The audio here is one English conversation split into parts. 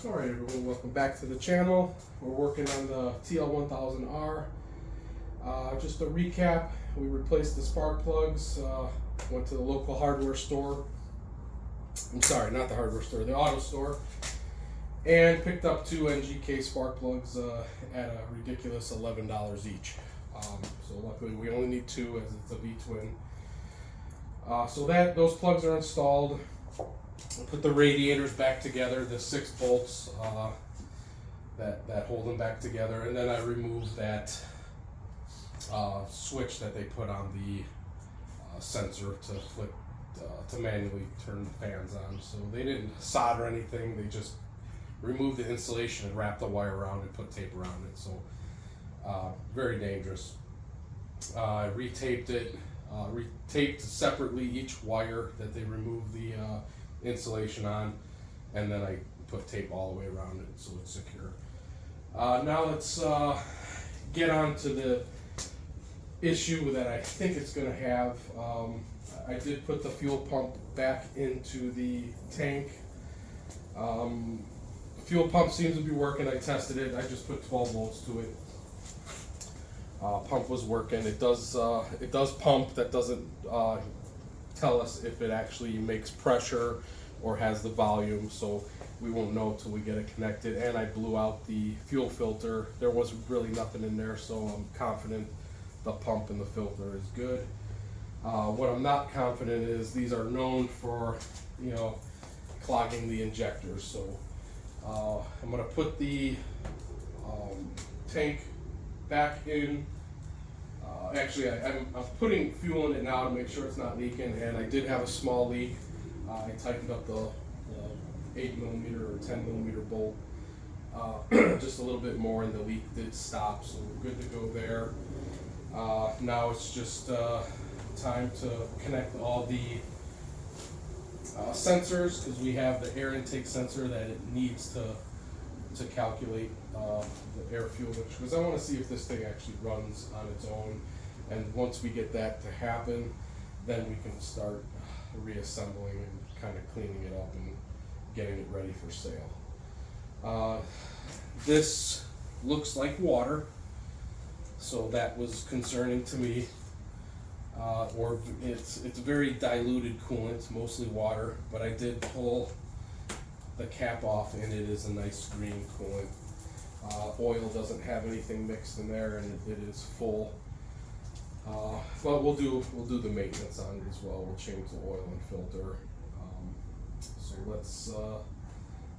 Alright everyone, welcome back to the channel. We're working on the TL1000R. Just a recap, we replaced the spark plugs, went to the local hardware store. I'm sorry, not the hardware store, the auto store. And picked up two NGK spark plugs at a ridiculous $11 each. So luckily we only need two as it's a V-twin. So those plugs are installed. Put the radiators back together, the 6 bolts that hold them back together, and then I removed that switch that they put on the sensor to flip to manually turn the fans on. So they didn't solder anything, they just removed the insulation and wrapped the wire around and put tape around it. So very dangerous. I retaped it, retaped separately each wire that they removed the insulation on, and then I put tape all the way around it so it's secure. Now let's get on to the issue that I think it's going to have. I did put the fuel pump back into the tank. The fuel pump seems to be working. I tested it. I just put 12 volts to it. Pump was working. It does pump. That doesn't tell us if it actually makes pressure or has the volume, so we won't know till we get it connected. And I blew out the fuel filter. There was really nothing in there, so I'm confident the pump and the filter is good. What I'm not confident is these are known for, clogging the injectors. So I'm going to put the tank back in. Actually, I'm putting fuel in it now to make sure it's not leaking, and I did have a small leak. I tightened up the 8mm or 10mm bolt just a little bit more, and the leak did stop, so we're good to go there. Now it's just time to connect all the sensors, because we have the air intake sensor that it needs to calculate the air fuel mixture, because I want to see if this thing actually runs on its own. And once we get that to happen, then we can start reassembling and kind of cleaning it up and getting it ready for sale. This looks like water, so that was concerning to me. Or it's very diluted coolant, mostly water, but I did pull the cap off and it is a nice green coolant. Oil doesn't have anything mixed in there, and it is full. But we'll do the maintenance on it as well. We'll change the oil and filter. So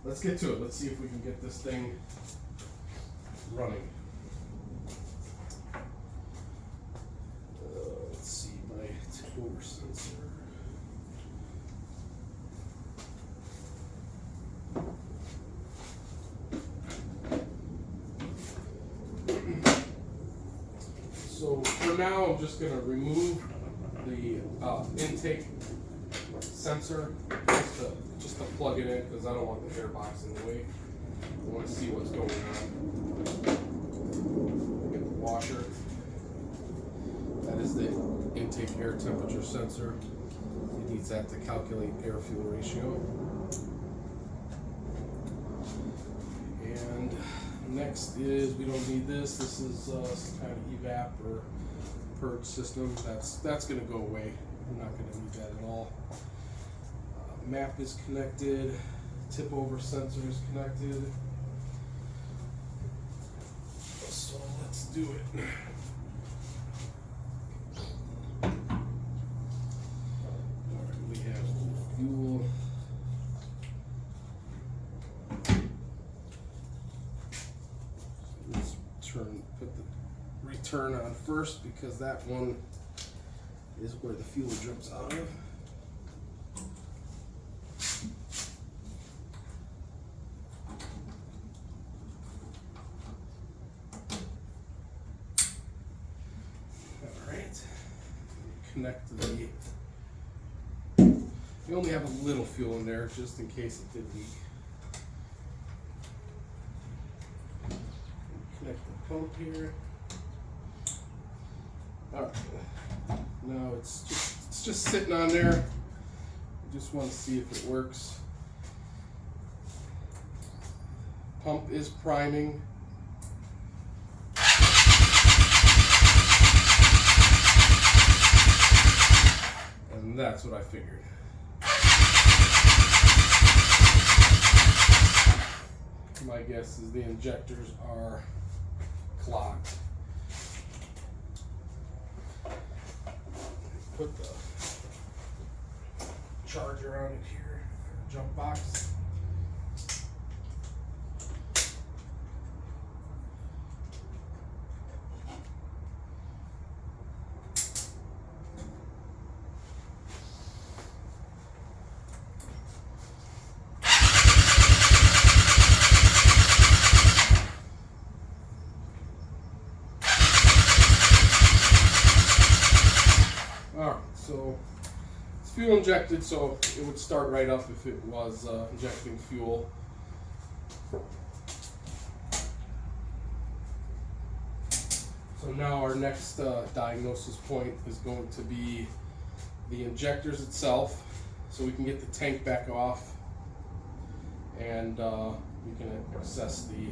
let's get to it. Let's see if we can get this thing running. Let's see my tip-over sensor. So for now, I'm just going to remove the intake sensor just to plug it in, because I don't want the air box in the way. I want to see what's going on. Get the washer. That is the intake air temperature sensor. It needs that to calculate air-fuel ratio. And next is, we don't need this. This is some kind of evap or purge system. That's going to go away. We're not going to need that at all. Map is connected. Tip-over sensor is connected. So let's do it. Alright, we have fuel. Let's put the return on first, because that one is where the fuel drips out of. Alright, connect the, we only have a little fuel in there just in case it did leak. Connect the pump here. Alright, now it's just sitting on there. I just want to see if it works. pump is priming. And that's what I figured. My guess is the injectors are clogged. Put the charger on it here, jump box. Alright, so it's fuel injected, so it would start right up if it was injecting fuel. So now our next diagnosis point is going to be the injectors itself, so we can get the tank back off and we can assess the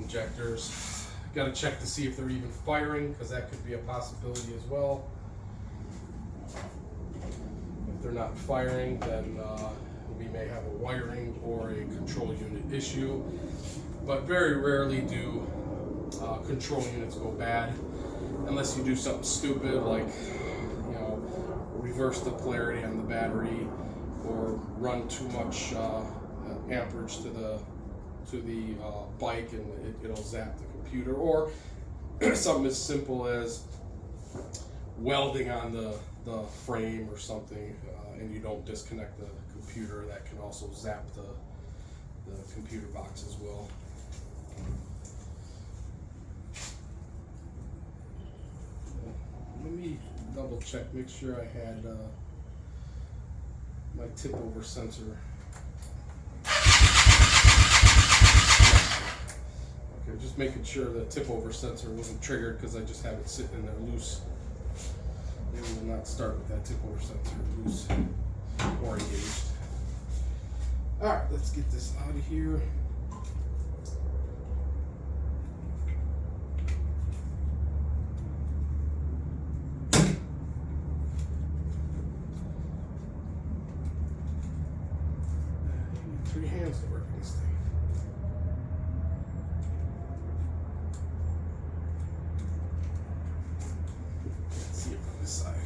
injectors. Got to check to see if they're even firing, because that could be a possibility as well. If they're not firing, then we may have a wiring or a control unit issue, but very rarely do control units go bad unless you do something stupid like, you know, reverse the polarity on the battery or run too much amperage to the bike and it'll zap the computer, or something as simple as welding on the frame or something, and you don't disconnect the computer. That can also zap the computer box as well. Let me double check, make sure I had my tip over sensor. Okay, just making sure the tip over sensor wasn't triggered, because I just have it sitting in there loose. Maybe we'll not start with that tip over sensor loose or engaged. Alright, let's get this out of here. Three hands to work on this thing. Let's see it from this side.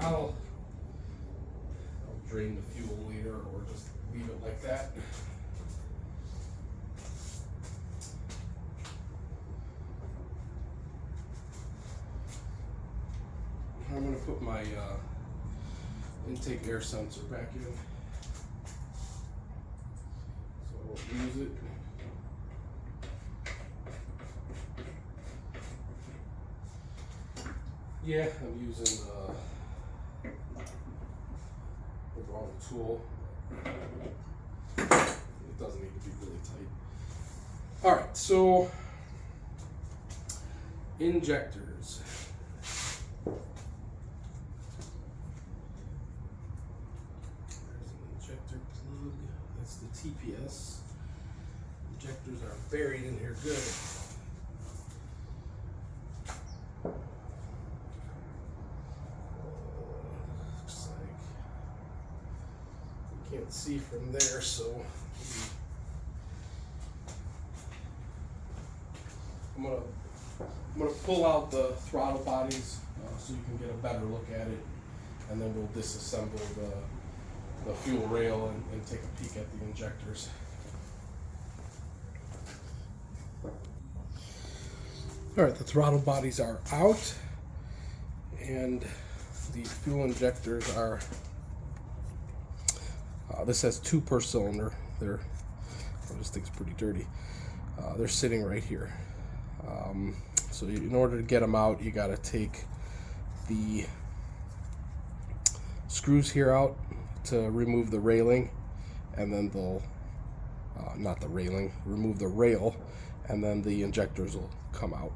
I'll drain the fuel later, or just leave it like that. I'm going to put my intake air sensor back in, so I won't use it. Yeah, I'm using the wrong tool. It doesn't need to be really tight. Alright, so injectors. There's an injector plug. That's the TPS. Injectors are buried in here good. Can't see from there, so I'm gonna pull out the throttle bodies so you can get a better look at it, and then we'll disassemble the fuel rail and take a peek at the injectors. All right, the throttle bodies are out, and the fuel injectors are, this has 2 per cylinder. This thing's pretty dirty. They're sitting right here. So in order to get them out, you got to take the screws here out to remove the railing, and then they'll, not the railing, remove the rail, and then the injectors will come out.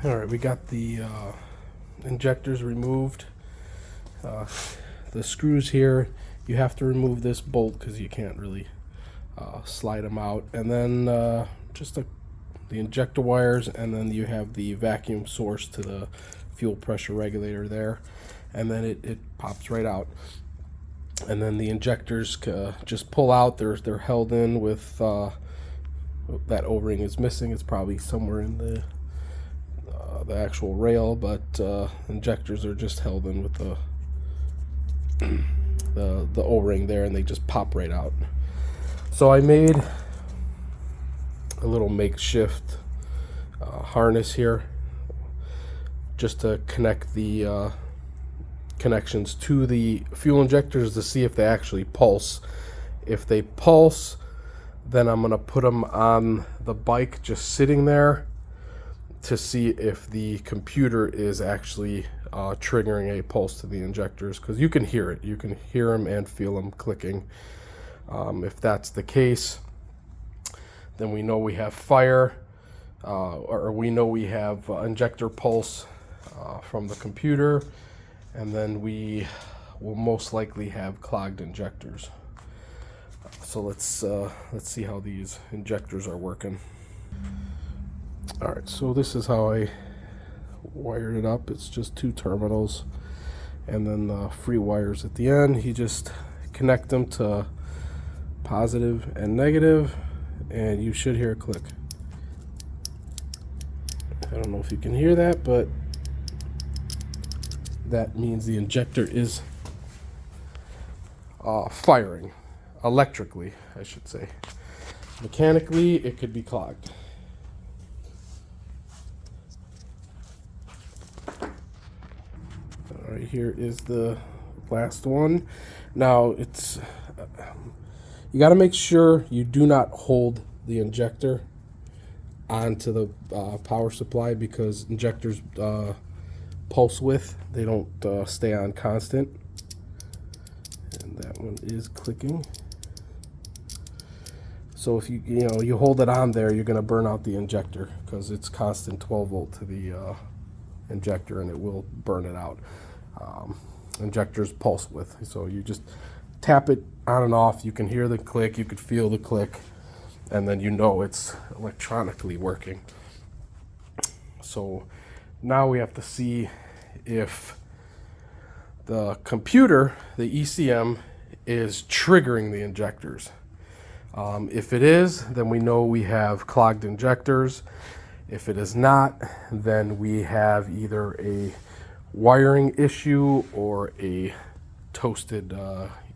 All right, we got the injectors removed. The screws here, you have to remove this bolt because you can't really slide them out, and then just the injector wires, and then you have the vacuum source to the fuel pressure regulator there, and then it pops right out. And then the injectors just pull out. They're held in with that O-ring is missing. It's probably somewhere in the actual rail, but injectors are just held in with the O-ring there, and they just pop right out. So I made a little makeshift harness here just to connect the connections to the fuel injectors to see if they actually pulse. If they pulse, then I'm going to put them on the bike just sitting there to see if the computer is actually triggering a pulse to the injectors, because you can hear it. You can hear them and feel them clicking. If that's the case, then we know we have fire, or we know we have injector pulse from the computer, and then we will most likely have clogged injectors. So let's see how these injectors are working. All right, so this is how I wired it up. It's just 2 terminals and then the free wires at the end. You just connect them to positive and negative, and you should hear a click. I don't know if you can hear that, but that means the injector is firing electrically, I should say. Mechanically, it could be clogged. All right, here is the last one. Now it's you got to make sure you do not hold the injector onto the power supply, because injectors pulse width, they don't stay on constant. And that one is clicking. So if you hold it on there, you're going to burn out the injector, because it's constant 12 volt to the injector, and it will burn it out. Injectors pulse width, so you just tap it on and off. You can hear the click, you could feel the click, and then you know it's electronically working. So now we have to see if the computer, the ECM, is triggering the injectors. If it is, then we know we have clogged injectors. If it is not, then we have either a wiring issue or a toasted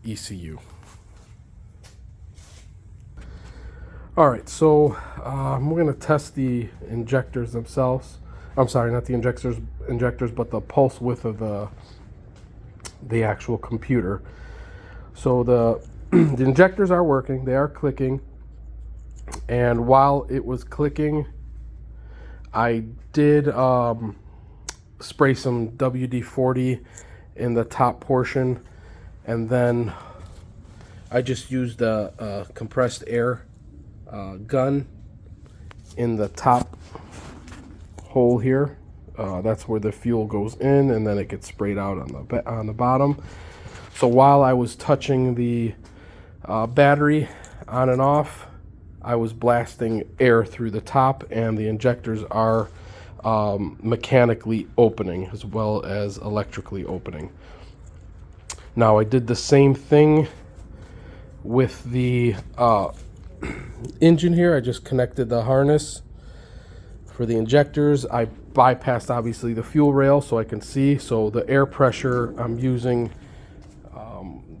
ECU. All right, so we're going to test the injectors themselves. I'm sorry, not the injectors, but the pulse width of the actual computer. So the injectors are working, they are clicking, and while it was clicking, I did spray some WD-40 in the top portion, and then I just used a compressed air gun in the top hole here. That's where the fuel goes in, and then it gets sprayed out on the bottom. So while I was touching the battery on and off, I was blasting air through the top, and the injectors are mechanically opening as well as electrically opening. Now I did the same thing with the engine here. I just connected the harness for the injectors. I bypassed obviously the fuel rail so I can see. So the air pressure I'm using,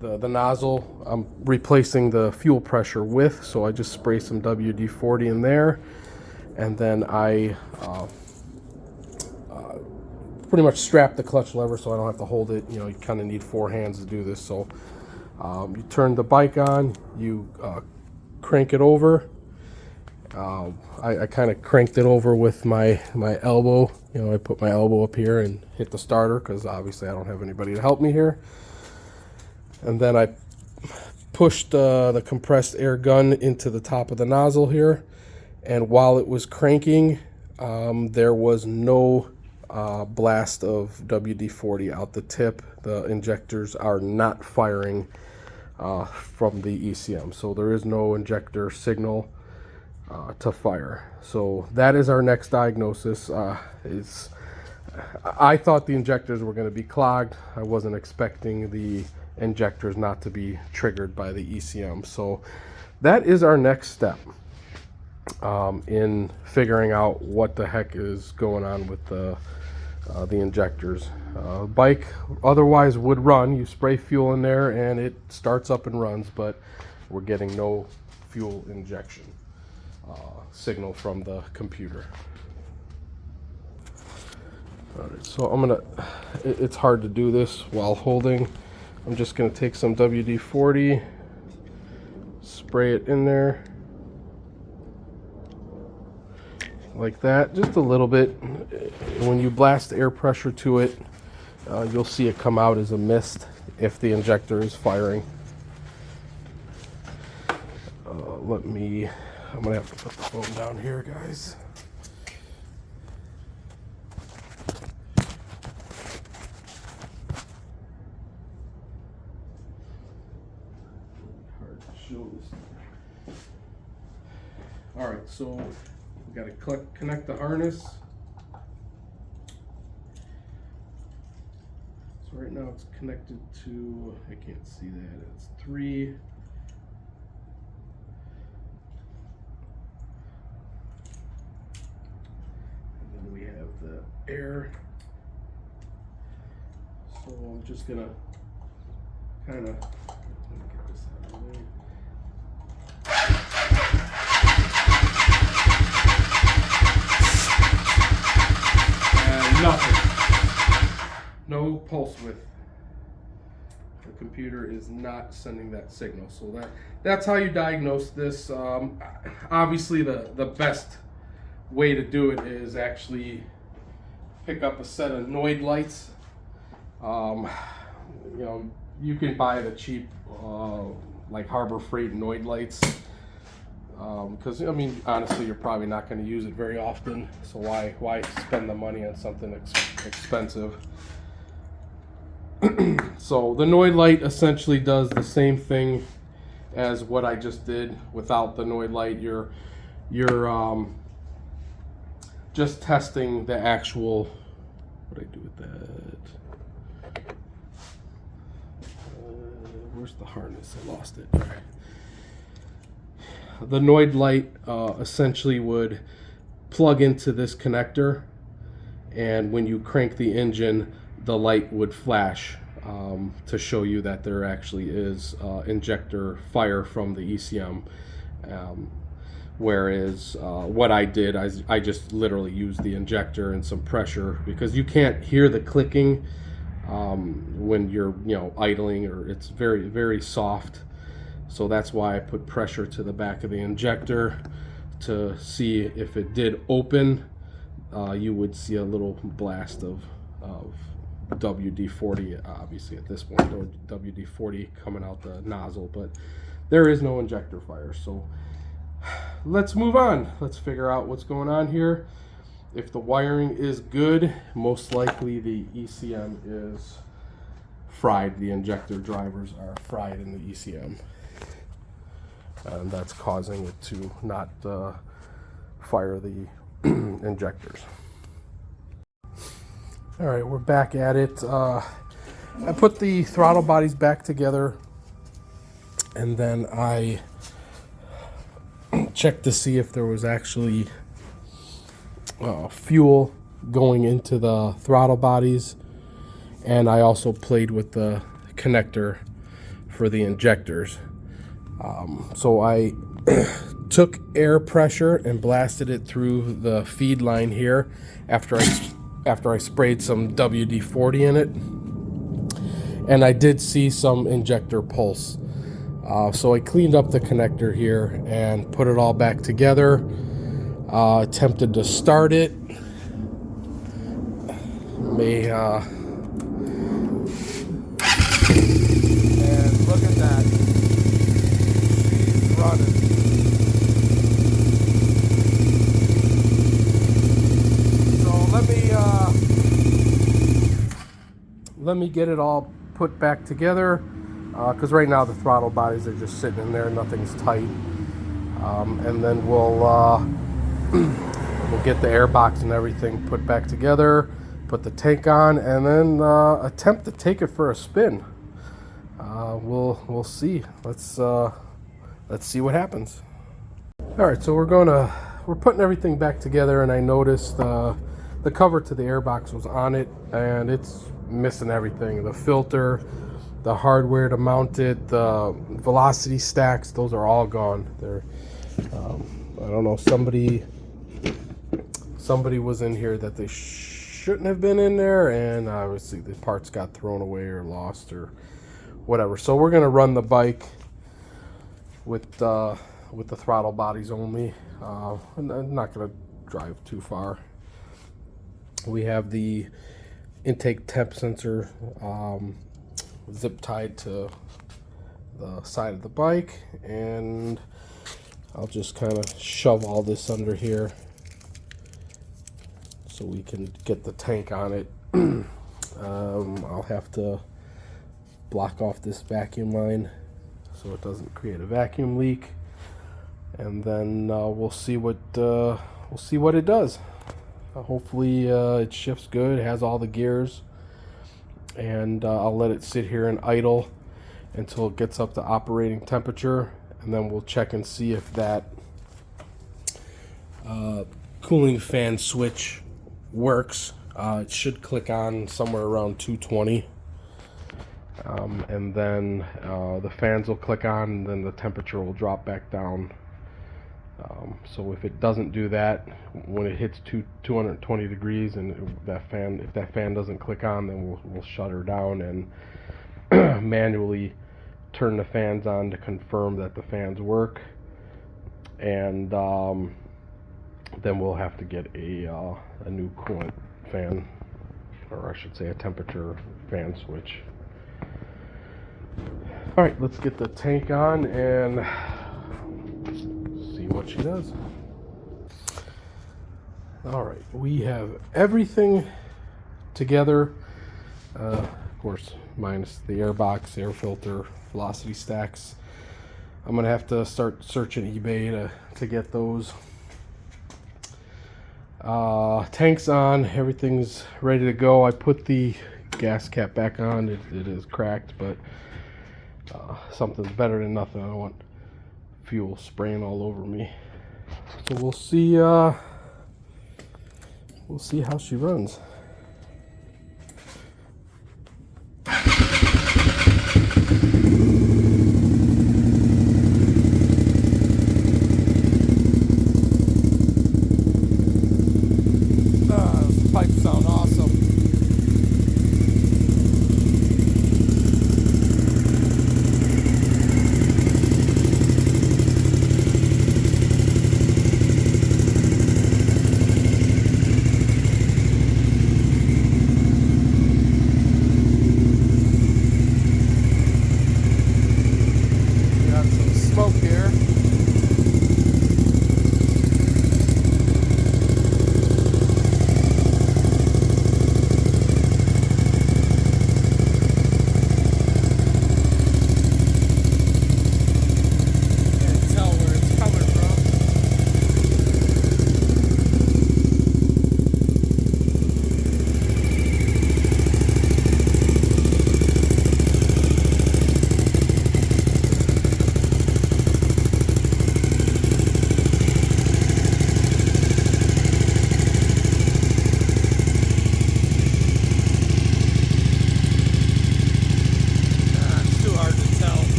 the nozzle I'm replacing the fuel pressure with. So I just spray some WD-40 in there, and then I pretty much strap the clutch lever so I don't have to hold it. You know, you kind of need 4 hands to do this. So you turn the bike on, you crank it over. I kind of cranked it over with my elbow. You know, I put my elbow up here and hit the starter because obviously I don't have anybody to help me here. And then I pushed the compressed air gun into the top of the nozzle here. And while it was cranking, there was no blast of WD-40 out the tip. The injectors are not firing from the ECM. So there is no injector signal to fire. So that is our next diagnosis. I thought the injectors were going to be clogged. I wasn't expecting the injectors not to be triggered by the ECM. So that is our next step in figuring out what the heck is going on with the injectors. Bike otherwise would run. You spray fuel in there and it starts up and runs, but we're getting no fuel injection signal from the computer. All right, so I'm gonna, it's hard to do this while holding. I'm just gonna take some WD-40, spray it in there like that, just a little bit. When you blast air pressure to it, you'll see it come out as a mist if the injector is firing. I'm gonna have to put the phone down here, guys. Hard to show this. All right, so we got to connect the harness. So right now it's connected to, I can't see that, it's 3. We have the air, so I'm just gonna kind of get this out of the way. And nothing, no pulse width. The computer is not sending that signal, so that's how you diagnose this. Obviously, the best way to do it is actually pick up a set of Noid lights. You know, you can buy the cheap like Harbor Freight Noid lights, because I mean, honestly, you're probably not going to use it very often, so why spend the money on something expensive? So the Noid light essentially does the same thing as what I just did without the Noid light. You're just testing the actual, what do I do with that? Where's the harness? I lost it. All right. The Noid light essentially would plug into this connector, and when you crank the engine, the light would flash to show you that there actually is injector fire from the ECM. Whereas what I did, I just literally used the injector and some pressure, because you can't hear the clicking when you're, you know, idling, or it's very, very soft. So that's why I put pressure to the back of the injector to see if it did open. You would see a little blast of WD-40, obviously at this point, or WD-40 coming out the nozzle, but there is no injector fire. So let's move on. Let's figure out what's going on here. If the wiring is good, most likely the ECM is fried. The injector drivers are fried in the ECM, and that's causing it to not fire the injectors. All right, we're back at it. I put the throttle bodies back together, and then I checked to see if there was actually fuel going into the throttle bodies, and I also played with the connector for the injectors. So I took air pressure and blasted it through the feed line here after I sprayed some WD-40 in it, and I did see some injector pulse. So I cleaned up the connector here and put it all back together. Attempted to start it. And look at that. She's running. So let me get it all put back together, because right now the throttle bodies are just sitting in there, nothing's tight. And then we'll get the air box and everything put back together, put the tank on, and then attempt to take it for a spin. We'll see. Let's see what happens. All right, so we're putting everything back together, and I noticed the cover to the air box was on it, and it's missing everything. The filter, the hardware to mount it, the velocity stacks, those are all gone. They're I don't know, somebody was in here that they shouldn't have been in there, and obviously the parts got thrown away or lost or whatever. So we're gonna run the bike with the throttle bodies only. I'm not gonna drive too far. We have the intake temp sensor zip tied to the side of the bike, and I'll just kind of shove all this under here so we can get the tank on it. I'll have to block off this vacuum line so it doesn't create a vacuum leak, and then we'll see what it does. Hopefully it shifts good, has all the gears, and I'll let it sit here and idle until it gets up to operating temperature, and then we'll check and see if that cooling fan switch works. It should click on somewhere around 220, and then the fans will click on, and then the temperature will drop back down. So if it doesn't do that, when it hits 220 degrees, and if that fan doesn't click on, then we'll shut her down and manually turn the fans on to confirm that the fans work, and then we'll have to get a new coolant fan, or I should say a temperature fan switch. All right, let's get the tank on and see what she does. All right, we have everything together, of course minus the air box, air filter, velocity stacks. I'm gonna have to start searching eBay to get those. Tank's on, everything's ready to go. I put the gas cap back on. It is cracked, but something's better than nothing. I don't want fuel spraying all over me. So we'll see how she runs. Those pipes sound awesome.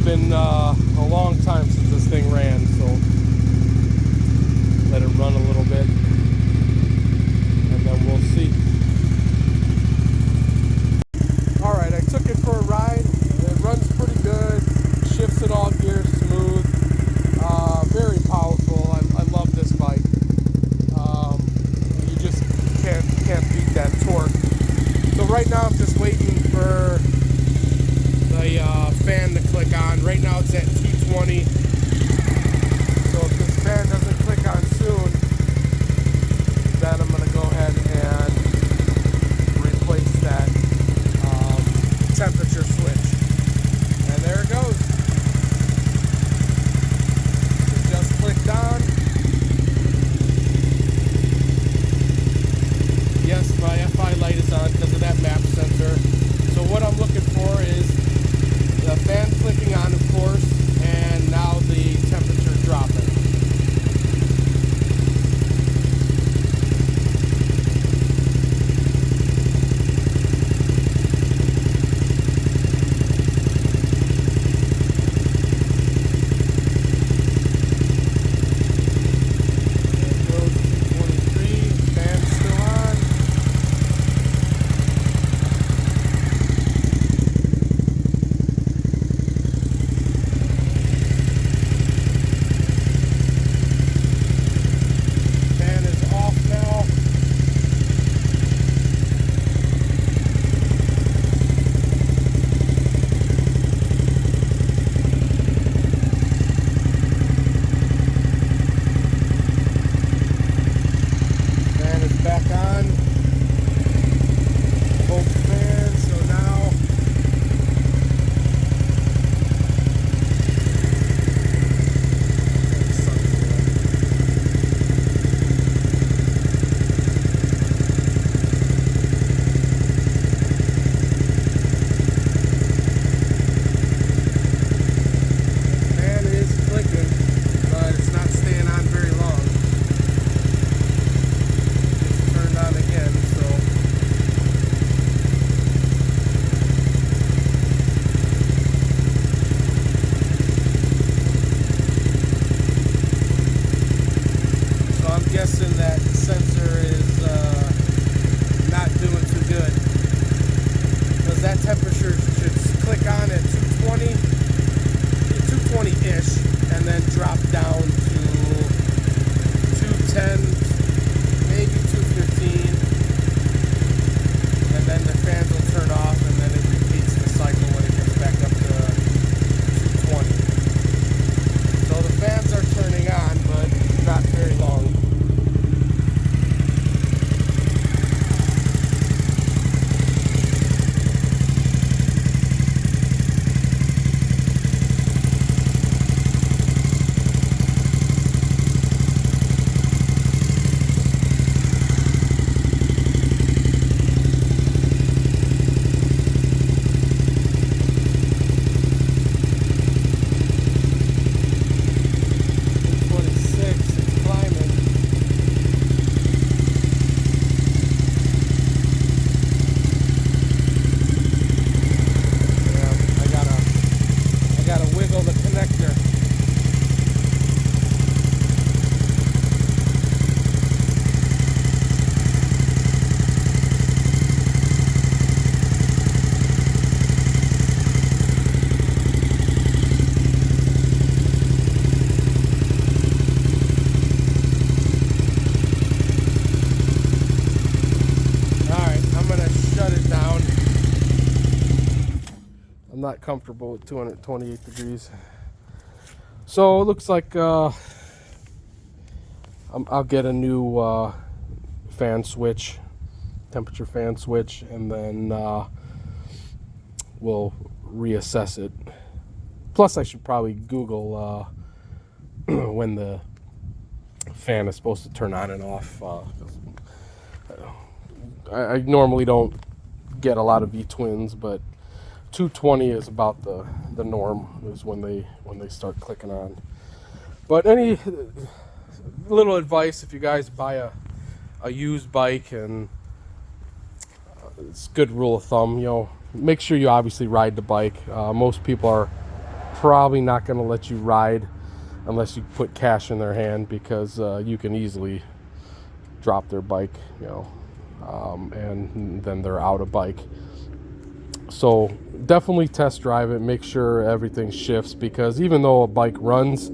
been a long time since this thing ran, so let it run a little bit and then we'll see. Alright, I took it for a ride. It runs pretty good, shifts in all gears smooth, very powerful. I love this bike. You just can't beat that torque. So right now I'm just waiting for the fan to click on. Right now it's at 220. So if this fan doesn't click on soon, then I'm going to go ahead and replace that temperature switch. And there it goes. It just clicked on. Yes, my FI light is on because of that map sensor. So what I'm looking for is the fan clicking on, of course, and now the temperature dropping. Guessing that sensor is not doing too good, because that temperature should click on at 220-ish and then drop down to 210, maybe 215, and then the fans will turn off and then it repeats the cycle when it gets back up to 220. So the fans are turning on, but not very long. I'm not comfortable with 228 degrees. So it looks like I'll get a new fan switch, temperature fan switch, and then we'll reassess it. Plus I should probably Google when the fan is supposed to turn on and off. I normally don't get a lot of V-twins, but 220 is about the norm, is when they start clicking on. But any little advice, if you guys buy a used bike, and it's a good rule of thumb, make sure you obviously ride the bike. Most people are probably not going to let you ride unless you put cash in their hand, because you can easily drop their bike, and then they're out of bike. So definitely test drive it, make sure everything shifts, because even though a bike runs,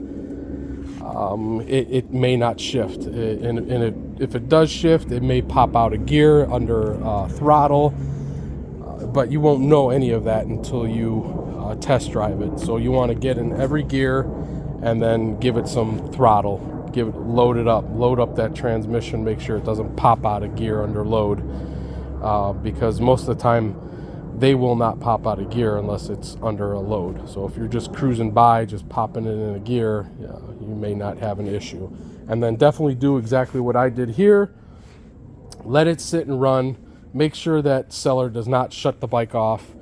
it may not shift, and if it does shift, it may pop out of gear under throttle, but you won't know any of that until you test drive it. So you want to get in every gear and then give it some throttle, load up that transmission, make sure it doesn't pop out of gear under load, because most of the time they will not pop out of gear unless it's under a load. So if you're just cruising by, just popping it in a gear, you may not have an issue. And then definitely do exactly what I did here. Let it sit and run. Make sure that seller does not shut the bike off,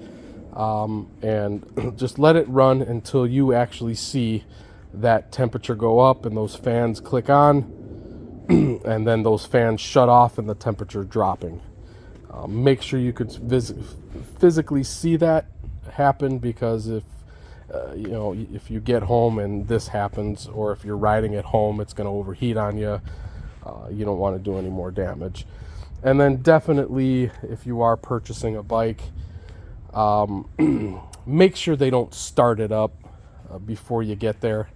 and just let it run until you actually see that temperature go up and those fans click on, and then those fans shut off and the temperature dropping. Make sure you could physically see that happen, because if you get home and this happens, or if you're riding at home, it's going to overheat on you. You don't want to do any more damage. And then definitely, if you are purchasing a bike, make sure they don't start it up before you get there.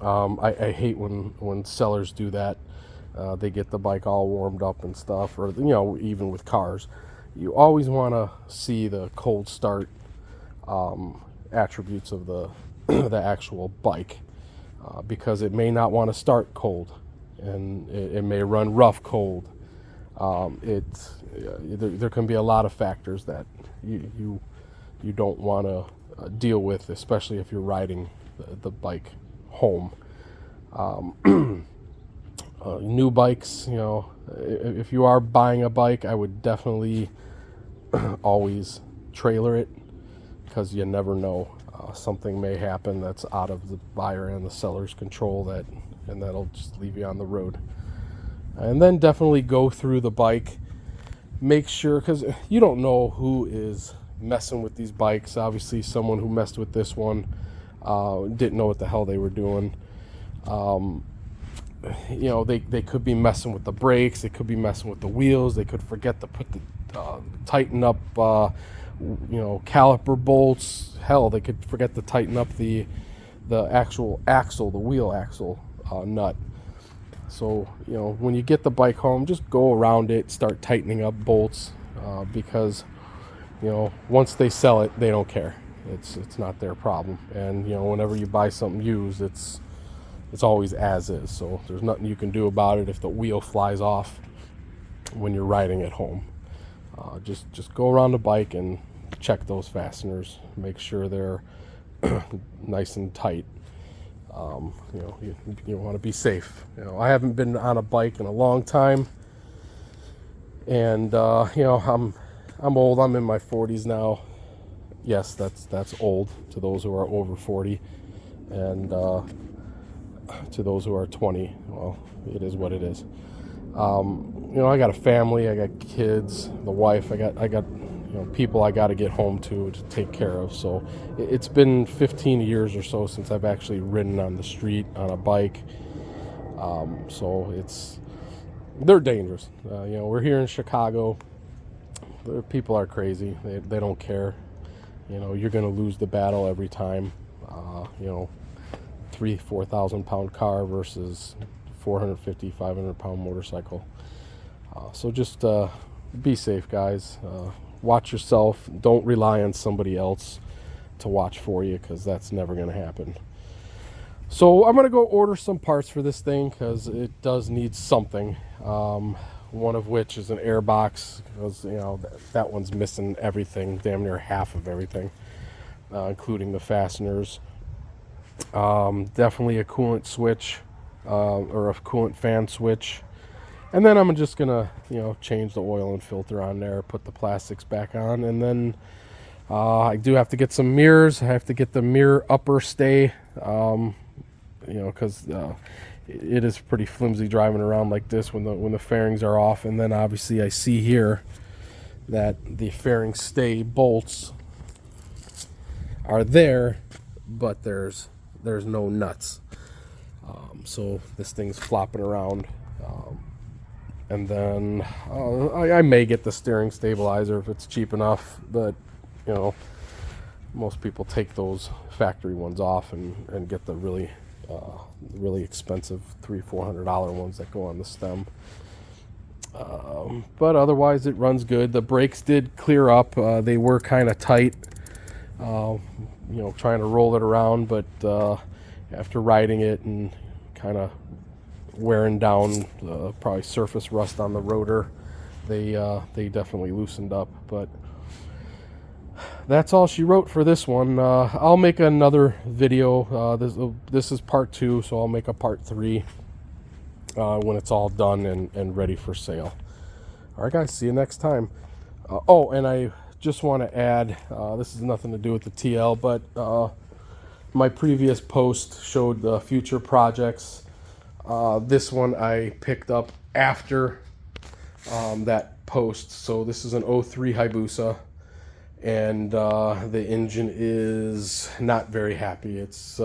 I hate when sellers do that. They get the bike all warmed up and stuff, or even with cars, you always want to see the cold start attributes of the the actual bike, because it may not want to start cold, and it may run rough cold. There can be a lot of factors that you don't want to deal with, especially if you're riding the bike home. New bikes, if you are buying a bike, I would definitely always trailer it, because you never know. Something may happen that's out of the buyer and the seller's control, and that'll just leave you on the road. And then definitely go through the bike. Make sure, because you don't know who is messing with these bikes. Obviously, someone who messed with this one didn't know what the hell they were doing. They could be messing with the brakes, they could be messing with the wheels, they could forget to put tighten up caliper bolts. Hell, they could forget to tighten up the actual axle, the wheel axle nut. So when you get the bike home, just go around it, start tightening up bolts, because once they sell it, they don't care. It's not their problem. And whenever you buy something used, it's always as is, so there's nothing you can do about it if the wheel flies off when you're riding at home. Just go around the bike and check those fasteners, make sure they're nice and tight. You want to be safe. I haven't been on a bike in a long time, and I'm old. I'm in my 40s now. Yes, that's old to those who are over 40, and to those who are 20, well, it is what it is. I got a family, I got kids, the wife, I got people I got to get home to take care of. So it's been 15 years or so since I've actually ridden on the street on a bike. So they're dangerous. We're here in Chicago. People are crazy. They don't care. You're going to lose the battle every time. 4,000 pound car versus 450, 500 pound motorcycle. So just be safe, guys. Watch yourself. Don't rely on somebody else to watch for you, because that's never going to happen. So I'm going to go order some parts for this thing, because it does need something. One of which is an air box, because that one's missing everything, damn near half of everything, including the fasteners. Definitely a coolant switch, or a coolant fan switch. And then I'm just gonna change the oil and filter on there, put the plastics back on, and then I do have to get some mirrors. I have to get the mirror upper stay, because it is pretty flimsy driving around like this when the fairings are off. And then obviously I see here that the fairing stay bolts are there, but there's no nuts. So this thing's flopping around. And then I may get the steering stabilizer if it's cheap enough, but you know, most people take those factory ones off and get the really expensive $300-400 ones that go on the stem. But otherwise it runs good. The brakes did clear up. They were kind of tight, you know, trying to roll it around, but after riding it and kind of wearing down probably surface rust on the rotor, they definitely loosened up. But that's all she wrote for this one. I'll make another video. This is part 2, so I'll make a part 3 when it's all done and ready for sale. All right, guys, see you next time. Oh, and I just want to add, this has nothing to do with the TL, but my previous post showed the future projects. This one I picked up after that post. So this is an 03 Hayabusa, and the engine is not very happy. It's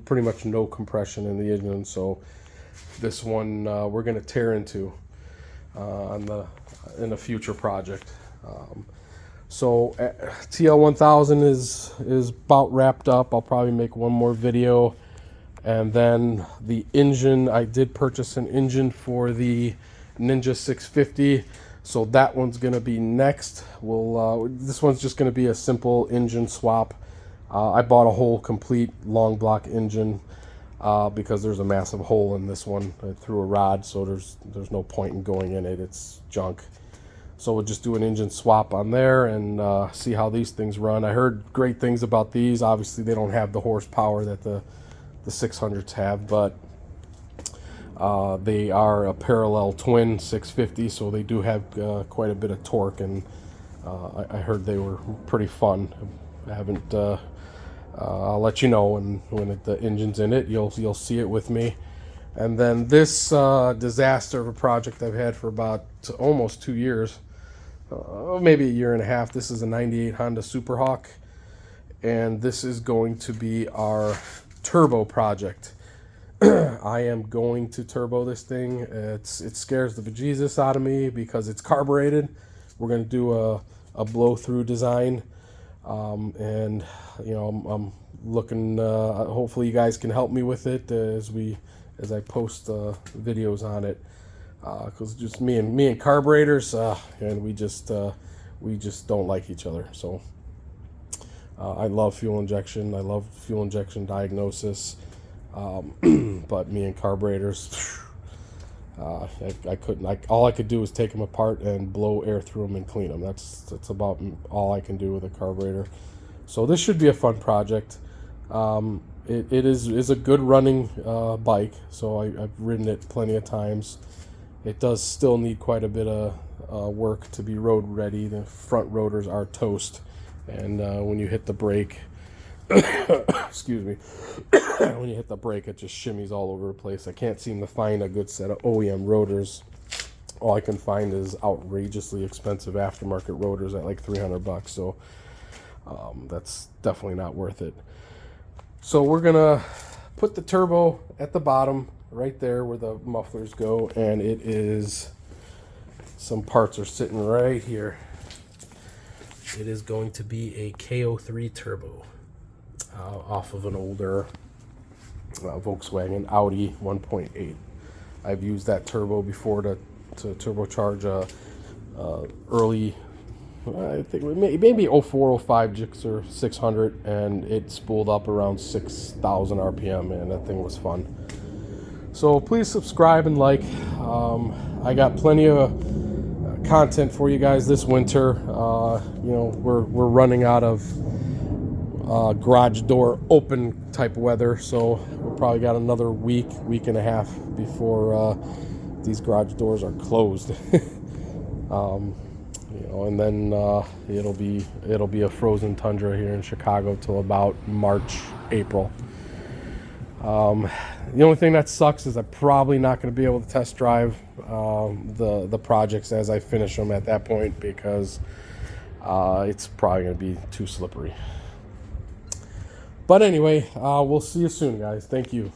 pretty much no compression in the engine. So this one we're going to tear into in a future project. So TL1000 is about wrapped up. I'll probably make one more video. And then the engine, I did purchase an engine for the Ninja 650, so that one's going to be next. This one's just going to be a simple engine swap. I bought a whole complete long block engine because there's a massive hole in this one. I threw a rod, so there's no point in going in it. It's junk. So we'll just do an engine swap on there and see how these things run. I heard great things about these. Obviously, they don't have the horsepower that the 600s have, but they are a parallel twin 650, so they do have quite a bit of torque, and I heard they were pretty fun. I haven't I'll let you know when the engine's in it. You'll see it with me. And then this disaster of a project I've had for about almost 2 years, maybe a year and a half. This is a 98 Honda Superhawk, and this is going to be our turbo project. I am going to turbo this thing. It scares the bejesus out of me because it's carbureted. We're going to do a blow through design, and you know, I'm looking. Hopefully, you guys can help me with it as I post videos on it. Because just me and carburetors, and we just don't like each other. So I love fuel injection. I love fuel injection diagnosis. But me and carburetors, I couldn't. All I could do was take them apart and blow air through them and clean them. That's about all I can do with a carburetor. So this should be a fun project. It is a good running bike. So I've ridden it plenty of times. It does still need quite a bit of work to be road ready. The front rotors are toast, and when you hit the brake, excuse me, when you hit the brake, it just shimmies all over the place. I can't seem to find a good set of OEM rotors. All I can find is outrageously expensive aftermarket rotors at like $300. So that's definitely not worth it. So we're gonna put the turbo at the bottom, right there where the mufflers go, and it is, some parts are sitting right here. It is going to be a KO3 turbo off of an older Volkswagen Audi 1.8. I've used that turbo before to turbocharge a early, I think maybe 04, 05 Gixxer 600, and it spooled up around 6,000 RPM, and that thing was fun. So please subscribe and like. I got plenty of content for you guys this winter. You know, we're running out of garage door open type weather, so we'll probably got another week and a half before these garage doors are closed. You know, and then it'll be a frozen tundra here in Chicago till about March, April. The only thing that sucks is I'm probably not going to be able to test drive the projects as I finish them at that point, because it's probably going to be too slippery. But anyway, we'll see you soon, guys. Thank you.